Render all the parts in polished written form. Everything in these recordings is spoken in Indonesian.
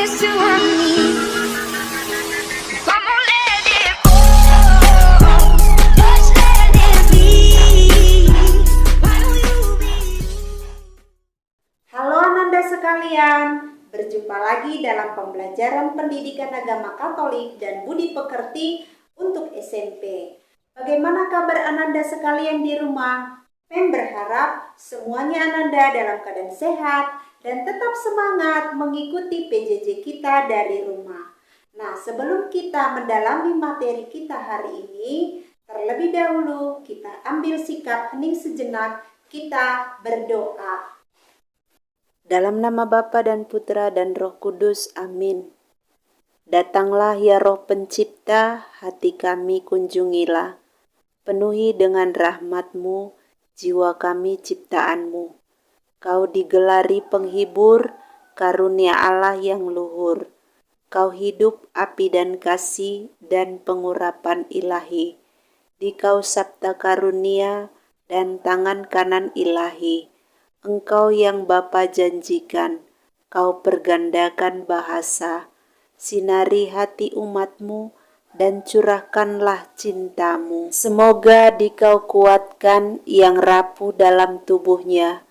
used to want me. Come on, let it go. Just let it be. Why don't you be? Halo Ananda sekalian, berjumpa lagi dalam pembelajaran pendidikan agama Katolik dan budi pekerti untuk SMP. Bagaimana kabar Ananda sekalian di rumah? Pem berharap semuanya Ananda dalam keadaan sehat dan tetap semangat mengikuti PJJ kita dari rumah. Nah, sebelum kita mendalami materi kita hari ini, terlebih dahulu kita ambil sikap hening sejenak, kita berdoa. Dalam nama Bapa dan Putra dan Roh Kudus, amin. Datanglah ya Roh Pencipta, hati kami kunjungilah. Penuhi dengan rahmat-Mu, jiwa kami ciptaan-Mu. Kau digelari penghibur, karunia Allah yang luhur. Kau hidup, api dan kasih, dan pengurapan ilahi. Di Kau sabda karunia dan tangan kanan ilahi. Engkau yang Bapa janjikan, Kau pergandakan bahasa, sinari hati umat-Mu dan curahkanlah cinta-Mu. Semoga di Kau kuatkan yang rapuh dalam tubuhnya.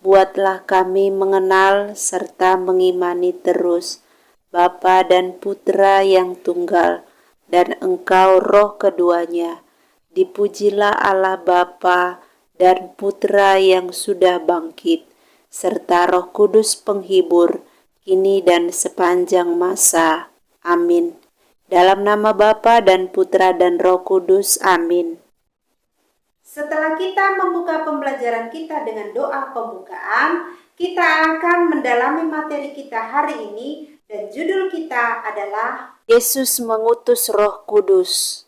Buatlah kami mengenal serta mengimani terus Bapa dan Putra yang tunggal, dan Engkau Roh keduanya. Dipujilah Allah Bapa dan Putra yang sudah bangkit, serta Roh Kudus penghibur, kini dan sepanjang masa. Amin. Dalam nama Bapa dan Putra dan Roh Kudus. Amin. Setelah kita membuka pembelajaran kita dengan doa pembukaan, kita akan mendalami materi kita hari ini dan judul kita adalah Yesus mengutus Roh Kudus.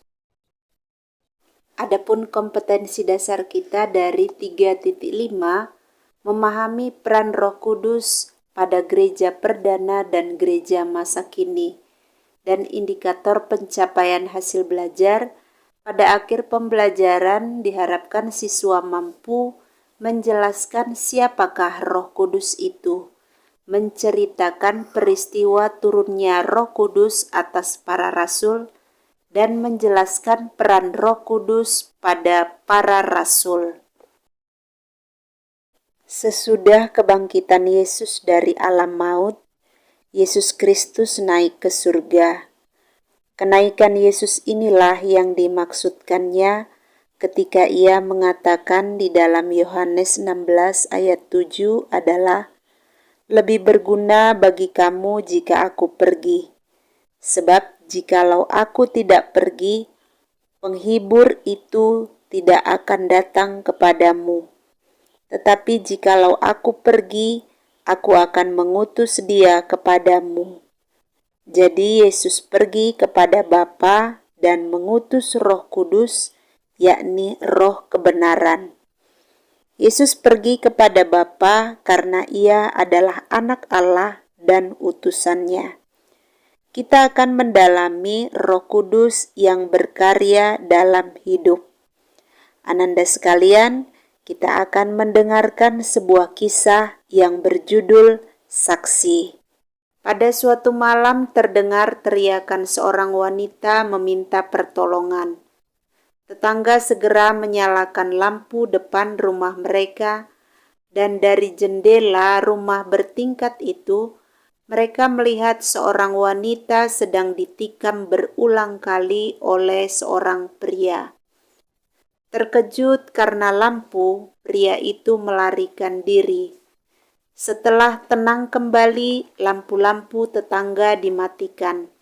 Adapun kompetensi dasar kita dari 3.5, memahami peran Roh Kudus pada gereja perdana dan gereja masa kini, dan indikator pencapaian hasil belajar. Pada akhir pembelajaran diharapkan siswa mampu menjelaskan siapakah Roh Kudus itu, menceritakan peristiwa turunnya Roh Kudus atas para rasul, dan menjelaskan peran Roh Kudus pada para rasul. Sesudah kebangkitan Yesus dari alam maut, Yesus Kristus naik ke surga. Kenaikan Yesus inilah yang dimaksudkannya ketika Ia mengatakan di dalam Yohanes 16 ayat 7 adalah, "Lebih berguna bagi kamu jika aku pergi. Sebab jikalau aku tidak pergi, penghibur itu tidak akan datang kepadamu. Tetapi jikalau aku pergi, aku akan mengutus dia kepadamu." Jadi Yesus pergi kepada Bapa dan mengutus Roh Kudus, yakni Roh kebenaran. Yesus pergi kepada Bapa karena Ia adalah anak Allah dan utusannya. Kita akan mendalami Roh Kudus yang berkarya dalam hidup. Ananda sekalian, kita akan mendengarkan sebuah kisah yang berjudul Saksi. Pada suatu malam terdengar teriakan seorang wanita meminta pertolongan. Tetangga segera menyalakan lampu depan rumah mereka, dan dari jendela rumah bertingkat itu, mereka melihat seorang wanita sedang ditikam berulang kali oleh seorang pria. Terkejut karena lampu, pria itu melarikan diri. Setelah tenang kembali, lampu-lampu tetangga dimatikan.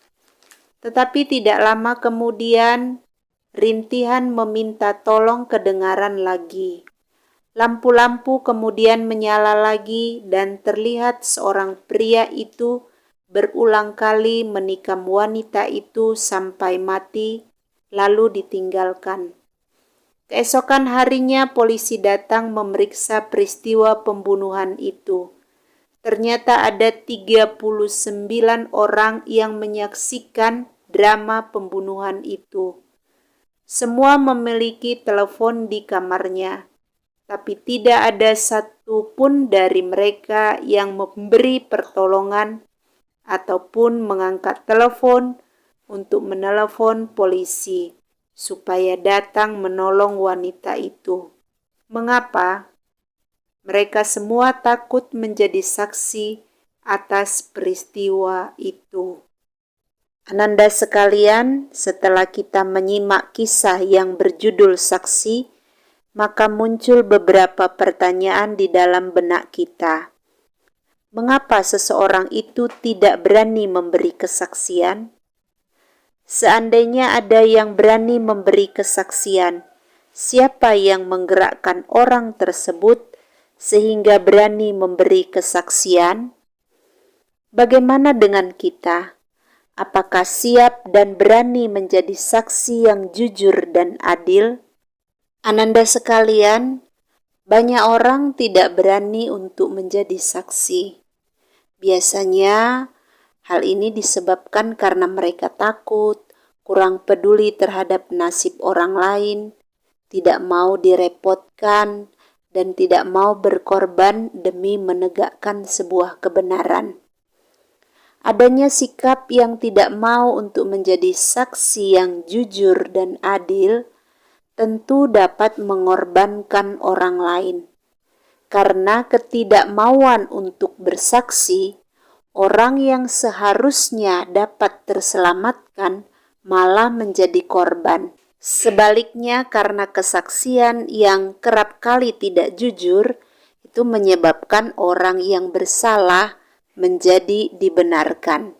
Tetapi tidak lama kemudian, rintihan meminta tolong kedengaran lagi. Lampu-lampu kemudian menyala lagi dan terlihat seorang pria itu berulang kali menikam wanita itu sampai mati, lalu ditinggalkan. Keesokan harinya polisi datang memeriksa peristiwa pembunuhan itu. Ternyata ada 39 orang yang menyaksikan drama pembunuhan itu. Semua memiliki telepon di kamarnya, tapi tidak ada satu pun dari mereka yang memberi pertolongan ataupun mengangkat telepon untuk menelepon polisi supaya datang menolong wanita itu. Mengapa? Mereka semua takut menjadi saksi atas peristiwa itu. Ananda sekalian, setelah kita menyimak kisah yang berjudul saksi, maka muncul beberapa pertanyaan di dalam benak kita. Mengapa seseorang itu tidak berani memberi kesaksian? Seandainya ada yang berani memberi kesaksian, siapa yang menggerakkan orang tersebut sehingga berani memberi kesaksian? Bagaimana dengan kita? Apakah siap dan berani menjadi saksi yang jujur dan adil? Ananda sekalian, banyak orang tidak berani untuk menjadi saksi. Biasanya hal ini disebabkan karena mereka takut, kurang peduli terhadap nasib orang lain, tidak mau direpotkan, dan tidak mau berkorban demi menegakkan sebuah kebenaran. Adanya sikap yang tidak mau untuk menjadi saksi yang jujur dan adil tentu dapat mengorbankan orang lain. Karena ketidakmauan untuk bersaksi, orang yang seharusnya dapat terselamatkan malah menjadi korban. Sebaliknya, karena kesaksian yang kerap kali tidak jujur, itu menyebabkan orang yang bersalah menjadi dibenarkan.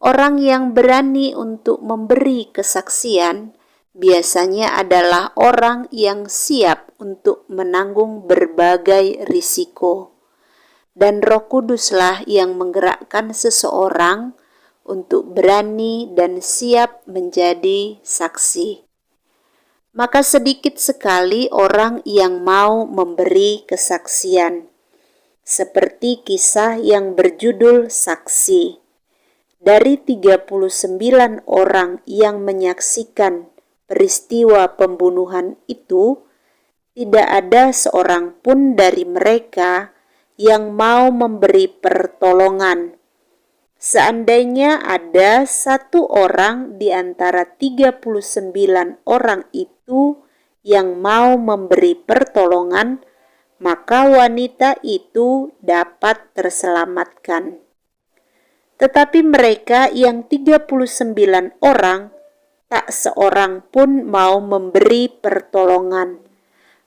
Orang yang berani untuk memberi kesaksian biasanya adalah orang yang siap untuk menanggung berbagai risiko. Dan Roh Kuduslah yang menggerakkan seseorang untuk berani dan siap menjadi saksi. Maka sedikit sekali orang yang mau memberi kesaksian. Seperti kisah yang berjudul Saksi. Dari 39 orang yang menyaksikan peristiwa pembunuhan itu, tidak ada seorang pun dari mereka yang mau memberi pertolongan. Seandainya ada satu orang di antara 39 orang itu yang mau memberi pertolongan, maka wanita itu dapat terselamatkan. Tetapi mereka yang 39 orang, tak seorang pun mau memberi pertolongan.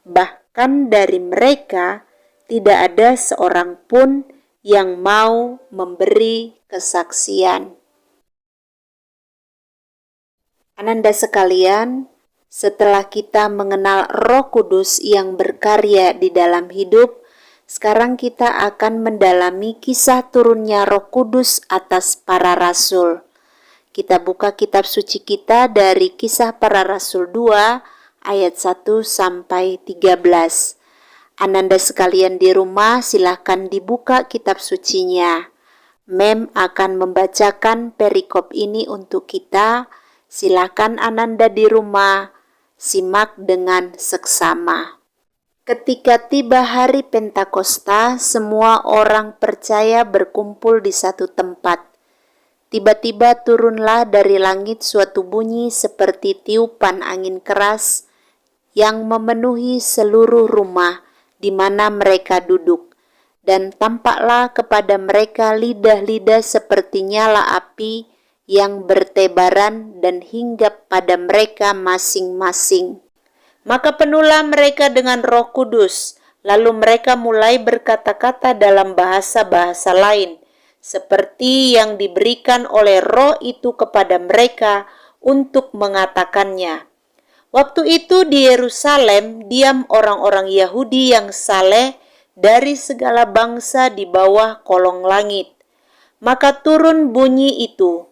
Bahkan dari mereka, tidak ada seorang pun yang mau memberi kesaksian. Ananda sekalian, setelah kita mengenal Roh Kudus yang berkarya di dalam hidup, sekarang kita akan mendalami kisah turunnya Roh Kudus atas para rasul. Kita buka kitab suci kita dari Kisah Para Rasul 2 ayat 1 sampai 13. Ananda sekalian di rumah silakan dibuka kitab sucinya. Mem akan membacakan perikop ini untuk kita. Silakan Ananda di rumah simak dengan seksama. Ketika tiba hari Pentakosta, semua orang percaya berkumpul di satu tempat. Tiba-tiba turunlah dari langit suatu bunyi seperti tiupan angin keras yang memenuhi seluruh rumah di mana mereka duduk. Dan tampaklah kepada mereka lidah-lidah seperti nyala api yang bertebaran dan hinggap pada mereka masing-masing. Maka penuhlah mereka dengan Roh Kudus, lalu mereka mulai berkata-kata dalam bahasa-bahasa lain, seperti yang diberikan oleh Roh itu kepada mereka untuk mengatakannya. Waktu itu di Yerusalem diam orang-orang Yahudi yang saleh dari segala bangsa di bawah kolong langit. Maka turun bunyi itu,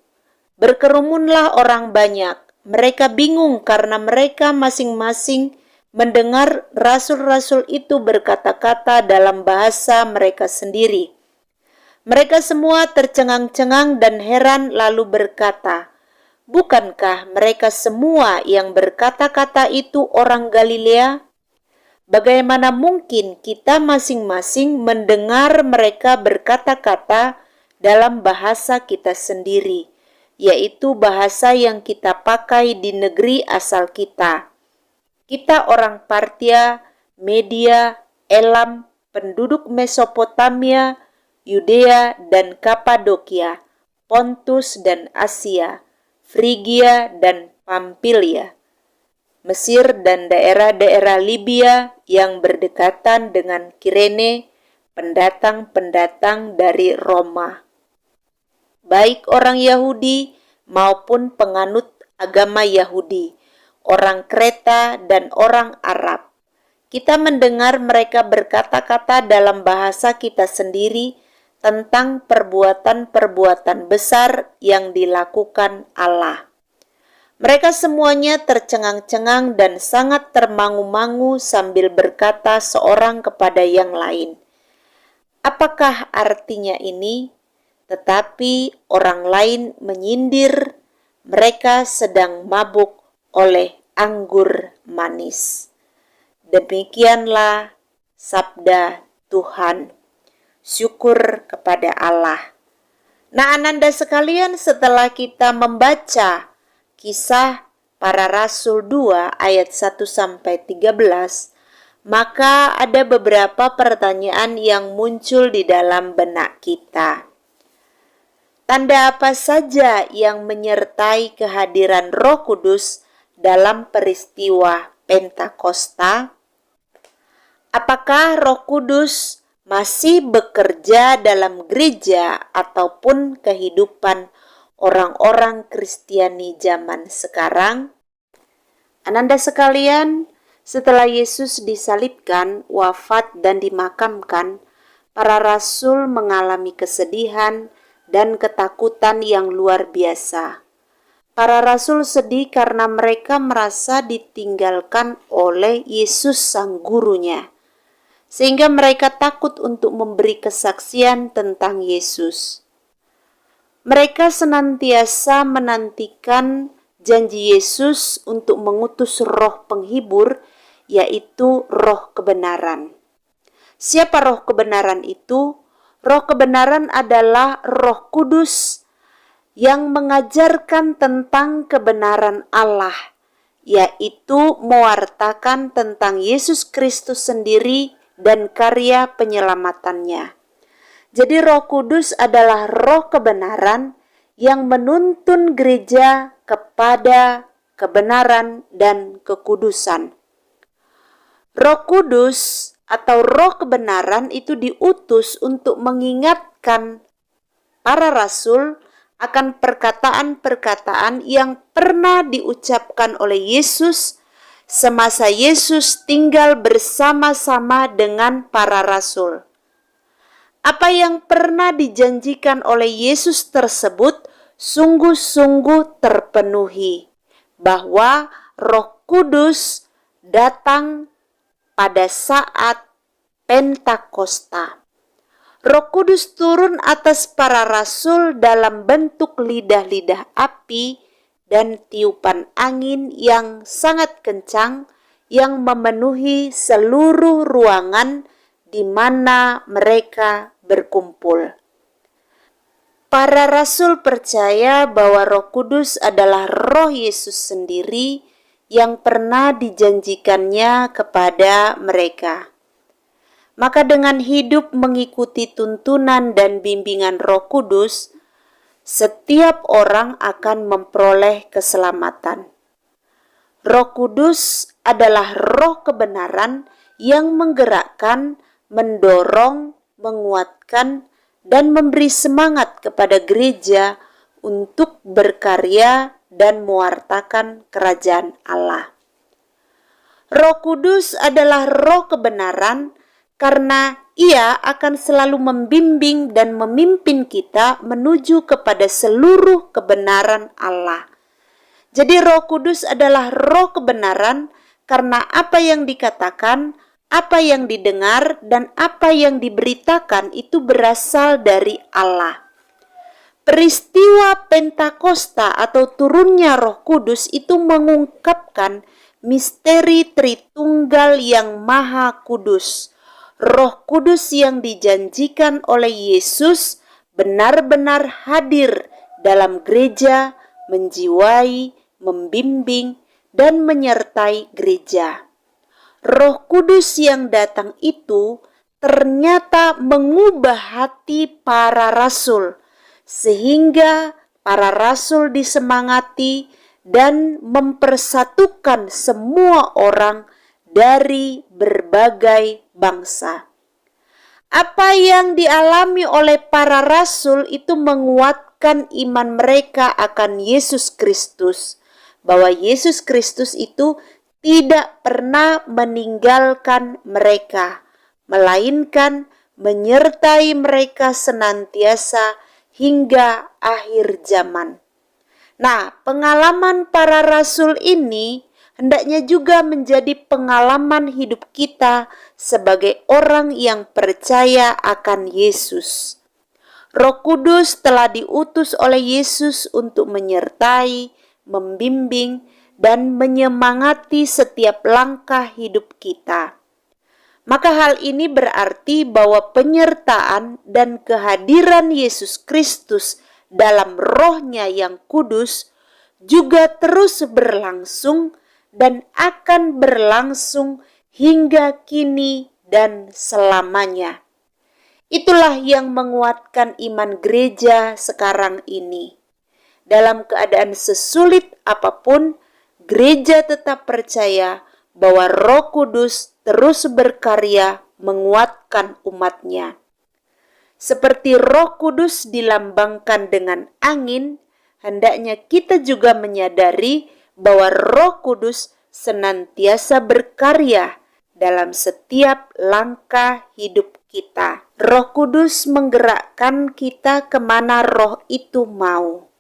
berkerumunlah orang banyak. Mereka bingung karena mereka masing-masing mendengar rasul-rasul itu berkata-kata dalam bahasa mereka sendiri. Mereka semua tercengang-cengang dan heran lalu berkata, "Bukankah mereka semua yang berkata-kata itu orang Galilea? Bagaimana mungkin kita masing-masing mendengar mereka berkata-kata dalam bahasa kita sendiri, yaitu bahasa yang kita pakai di negeri asal kita. Kita orang Partia, Media, Elam, penduduk Mesopotamia, Yudea dan Kapadokia, Pontus dan Asia, Frigia dan Pamfilia, Mesir dan daerah-daerah Libya yang berdekatan dengan Kirene, pendatang-pendatang dari Roma, baik orang Yahudi maupun penganut agama Yahudi, orang Kreta dan orang Arab. Kita mendengar mereka berkata-kata dalam bahasa kita sendiri tentang perbuatan-perbuatan besar yang dilakukan Allah. Mereka semuanya tercengang-cengang dan sangat termangu-mangu sambil berkata seorang kepada yang lain, "Apakah artinya ini?" Tetapi orang lain menyindir, mereka sedang mabuk oleh anggur manis. Demikianlah sabda Tuhan. Syukur kepada Allah. Nah, Ananda sekalian, setelah kita membaca Kisah Para Rasul 2 ayat 1-13, maka ada beberapa pertanyaan yang muncul di dalam benak kita. Tanda apa saja yang menyertai kehadiran Roh Kudus dalam peristiwa Pentakosta? Apakah Roh Kudus masih bekerja dalam gereja ataupun kehidupan orang-orang Kristiani zaman sekarang? Ananda sekalian, setelah Yesus disalibkan, wafat dan dimakamkan, para rasul mengalami kesedihan dan ketakutan yang luar biasa. Para rasul sedih karena mereka merasa ditinggalkan oleh Yesus sang gurunya, sehingga mereka takut untuk memberi kesaksian tentang Yesus. Mereka senantiasa menantikan janji Yesus untuk mengutus roh penghibur, yaitu roh kebenaran. Siapa roh kebenaran itu? Roh kebenaran adalah Roh Kudus yang mengajarkan tentang kebenaran Allah, yaitu mewartakan tentang Yesus Kristus sendiri dan karya penyelamatannya. Jadi Roh Kudus adalah roh kebenaran yang menuntun gereja kepada kebenaran dan kekudusan. Roh Kudus atau roh kebenaran itu diutus untuk mengingatkan para rasul akan perkataan-perkataan yang pernah diucapkan oleh Yesus semasa Yesus tinggal bersama-sama dengan para rasul. Apa yang pernah dijanjikan oleh Yesus tersebut sungguh-sungguh terpenuhi, bahwa Roh Kudus datang pada saat Pentakosta. Roh Kudus turun atas para rasul dalam bentuk lidah-lidah api dan tiupan angin yang sangat kencang yang memenuhi seluruh ruangan di mana mereka berkumpul. Para rasul percaya bahwa Roh Kudus adalah Roh Yesus sendiri yang pernah dijanjikannya kepada mereka. Maka dengan hidup mengikuti tuntunan dan bimbingan Roh Kudus, setiap orang akan memperoleh keselamatan. Roh Kudus adalah roh kebenaran yang menggerakkan, mendorong, menguatkan, dan memberi semangat kepada gereja untuk berkarya dan mewartakan kerajaan Allah. Roh Kudus adalah roh kebenaran karena Ia akan selalu membimbing dan memimpin kita menuju kepada seluruh kebenaran Allah. Jadi Roh Kudus adalah roh kebenaran karena apa yang dikatakan, apa yang didengar, dan apa yang diberitakan itu berasal dari Allah. Peristiwa Pentakosta atau turunnya Roh Kudus itu mengungkapkan misteri Tritunggal yang Maha Kudus. Roh Kudus yang dijanjikan oleh Yesus benar-benar hadir dalam gereja, menjiwai, membimbing, dan menyertai gereja. Roh Kudus yang datang itu ternyata mengubah hati para rasul, sehingga para rasul disemangati dan mempersatukan semua orang dari berbagai bangsa. Apa yang dialami oleh para rasul itu menguatkan iman mereka akan Yesus Kristus, bahwa Yesus Kristus itu tidak pernah meninggalkan mereka, melainkan menyertai mereka senantiasa hingga akhir zaman. Nah, pengalaman para rasul ini hendaknya juga menjadi pengalaman hidup kita sebagai orang yang percaya akan Yesus. Roh Kudus telah diutus oleh Yesus untuk menyertai, membimbing, dan menyemangati setiap langkah hidup kita. Maka hal ini berarti bahwa penyertaan dan kehadiran Yesus Kristus dalam Roh-Nya yang kudus juga terus berlangsung dan akan berlangsung hingga kini dan selamanya. Itulah yang menguatkan iman gereja sekarang ini. Dalam keadaan sesulit apapun, gereja tetap percaya bahwa Roh Kudus terus berkarya menguatkan umatnya. Seperti Roh Kudus dilambangkan dengan angin, hendaknya kita juga menyadari bahwa Roh Kudus senantiasa berkarya dalam setiap langkah hidup kita. Roh Kudus menggerakkan kita kemana Roh itu mau.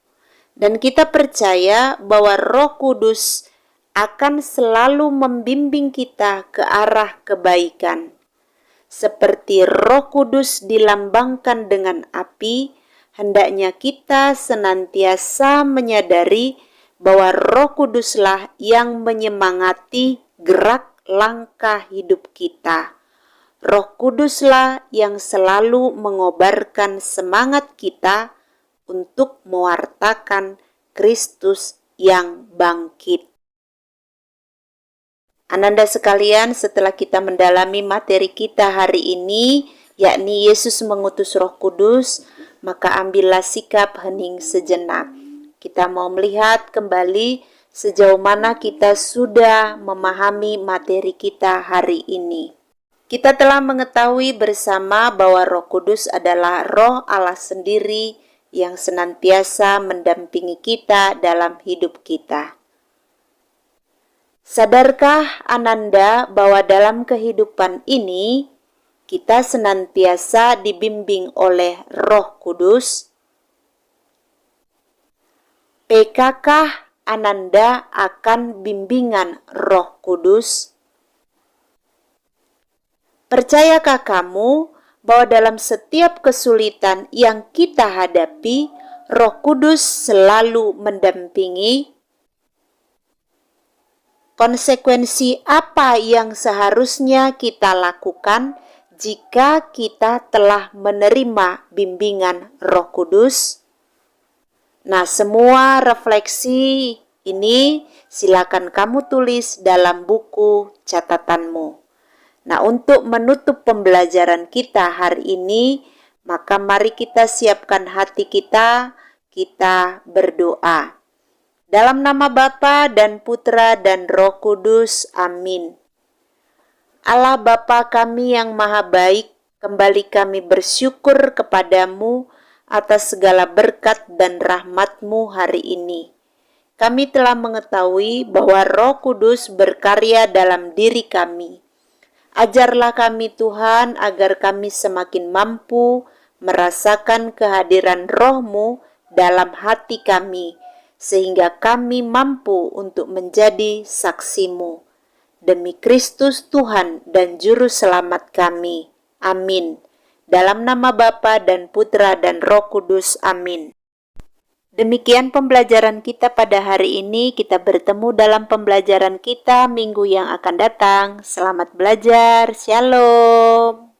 Dan kita percaya bahwa Roh Kudus akan selalu membimbing kita ke arah kebaikan. Seperti Roh Kudus dilambangkan dengan api, hendaknya kita senantiasa menyadari bahwa Roh Kuduslah yang menyemangati gerak langkah hidup kita. Roh Kuduslah yang selalu mengobarkan semangat kita untuk mewartakan Kristus yang bangkit. Ananda sekalian, setelah kita mendalami materi kita hari ini, yakni Yesus mengutus Roh Kudus, maka ambillah sikap hening sejenak. Kita mau melihat kembali sejauh mana kita sudah memahami materi kita hari ini. Kita telah mengetahui bersama bahwa Roh Kudus adalah Roh Allah sendiri yang senantiasa mendampingi kita dalam hidup kita. Sadarkah Ananda bahwa dalam kehidupan ini kita senantiasa dibimbing oleh Roh Kudus? Pekakah Ananda akan bimbingan Roh Kudus? Percayakah kamu bahwa dalam setiap kesulitan yang kita hadapi, Roh Kudus selalu mendampingi? Konsekuensi apa yang seharusnya kita lakukan jika kita telah menerima bimbingan Roh Kudus? Nah, semua refleksi ini silakan kamu tulis dalam buku catatanmu. Nah, untuk menutup pembelajaran kita hari ini, maka mari kita siapkan hati kita berdoa. Dalam nama Bapa dan Putra dan Roh Kudus, amin. Allah Bapa kami yang maha baik, kembali kami bersyukur kepadamu atas segala berkat dan rahmat-Mu hari ini. Kami telah mengetahui bahwa Roh Kudus berkarya dalam diri kami. Ajarlah kami Tuhan agar kami semakin mampu merasakan kehadiran Roh-Mu dalam hati kami, sehingga kami mampu untuk menjadi saksi-Mu. Demi Kristus Tuhan dan Juru Selamat kami. Amin. Dalam nama Bapa dan Putra dan Roh Kudus. Amin. Demikian pembelajaran kita pada hari ini. Kita bertemu dalam pembelajaran kita minggu yang akan datang. Selamat belajar. Shalom.